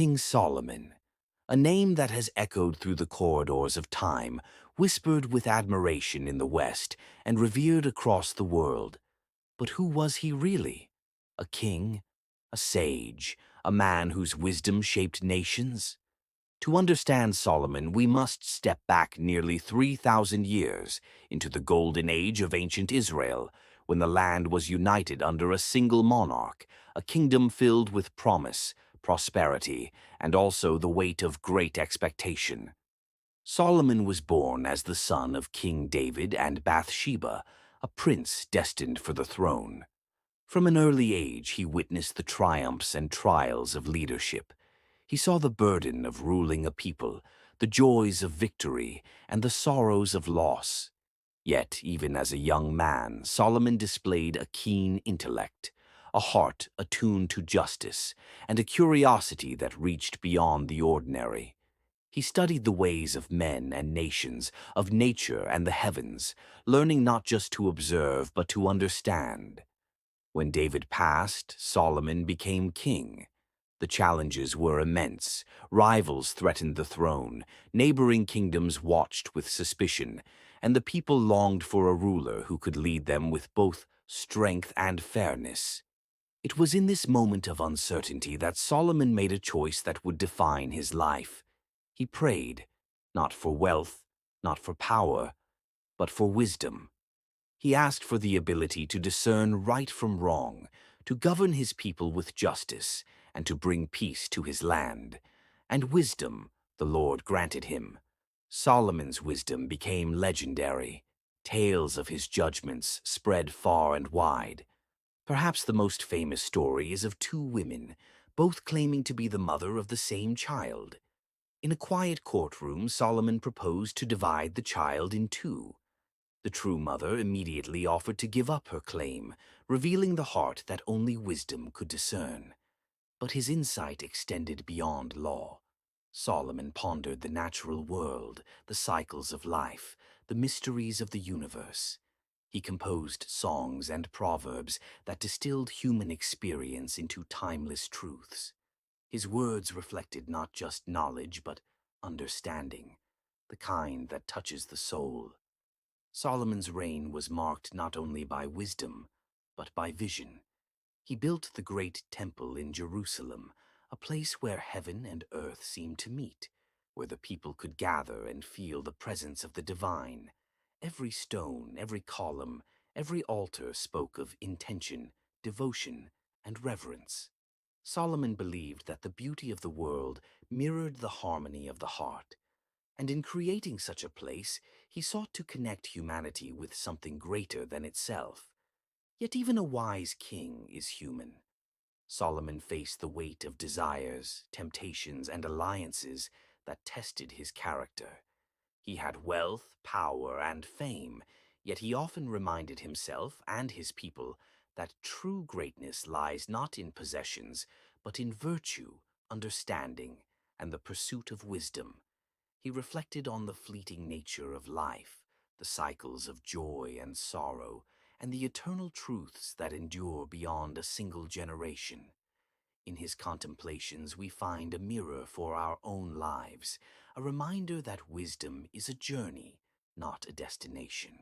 King Solomon, a name that has echoed through the corridors of time, whispered with admiration in the West, and revered across the world. But who was he really? A king? A sage? A man whose wisdom shaped nations? To understand Solomon, we must step back nearly 3,000 years into the golden age of ancient Israel, when the land was united under a single monarch, a kingdom filled with promise, prosperity, and also the weight of great expectation. Solomon was born as the son of King David and Bathsheba, a prince destined for the throne. From an early age, he witnessed the triumphs and trials of leadership. He saw the burden of ruling a people, the joys of victory, and the sorrows of loss. Yet, even as a young man, Solomon displayed a keen intellect, a heart attuned to justice, and a curiosity that reached beyond the ordinary. He studied the ways of men and nations, of nature and the heavens, learning not just to observe but to understand. When David passed, Solomon became king. The challenges were immense. Rivals threatened the throne, neighboring kingdoms watched with suspicion, and the people longed for a ruler who could lead them with both strength and fairness. It was in this moment of uncertainty that Solomon made a choice that would define his life. He prayed, not for wealth, not for power, but for wisdom. He asked for the ability to discern right from wrong, to govern his people with justice, and to bring peace to his land. And wisdom the Lord granted him. Solomon's wisdom became legendary. Tales of his judgments spread far and wide. Perhaps the most famous story is of two women, both claiming to be the mother of the same child. In a quiet courtroom, Solomon proposed to divide the child in two. The true mother immediately offered to give up her claim, revealing the heart that only wisdom could discern. But his insight extended beyond law. Solomon pondered the natural world, the cycles of life, the mysteries of the universe. He composed songs and proverbs that distilled human experience into timeless truths. His words reflected not just knowledge, but understanding, the kind that touches the soul. Solomon's reign was marked not only by wisdom, but by vision. He built the great temple in Jerusalem, a place where heaven and earth seemed to meet, where the people could gather and feel the presence of the divine. Every stone, every column, every altar spoke of intention, devotion, and reverence. Solomon believed that the beauty of the world mirrored the harmony of the heart, and in creating such a place, he sought to connect humanity with something greater than itself. Yet even a wise king is human. Solomon faced the weight of desires, temptations, and alliances that tested his character. He had wealth, power, and fame, yet he often reminded himself and his people that true greatness lies not in possessions, but in virtue, understanding, and the pursuit of wisdom. He reflected on the fleeting nature of life, the cycles of joy and sorrow, and the eternal truths that endure beyond a single generation. In his contemplations, we find a mirror for our own lives, a reminder that wisdom is a journey, not a destination.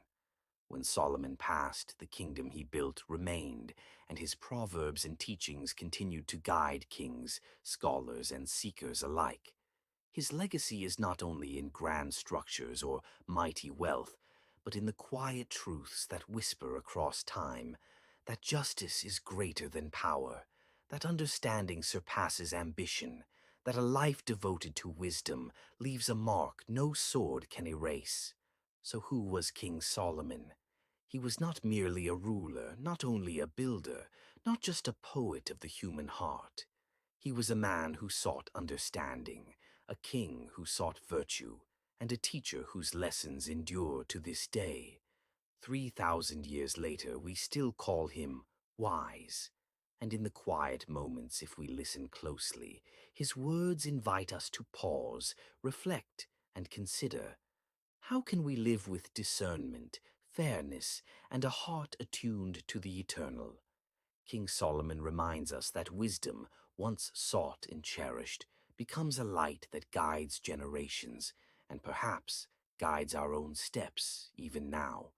When Solomon passed, the kingdom he built remained, and his proverbs and teachings continued to guide kings, scholars, and seekers alike. His legacy is not only in grand structures or mighty wealth, but in the quiet truths that whisper across time, that justice is greater than power, that understanding surpasses ambition, that a life devoted to wisdom leaves a mark no sword can erase. So who was King Solomon? He was not merely a ruler, not only a builder, not just a poet of the human heart. He was a man who sought understanding, a king who sought virtue, and a teacher whose lessons endure to this day. 3,000 years later, we still call him wise. And in the quiet moments, if we listen closely, his words invite us to pause, reflect, and consider. How can we live with discernment, fairness, and a heart attuned to the eternal? King Solomon reminds us that wisdom, once sought and cherished, becomes a light that guides generations and perhaps guides our own steps even now.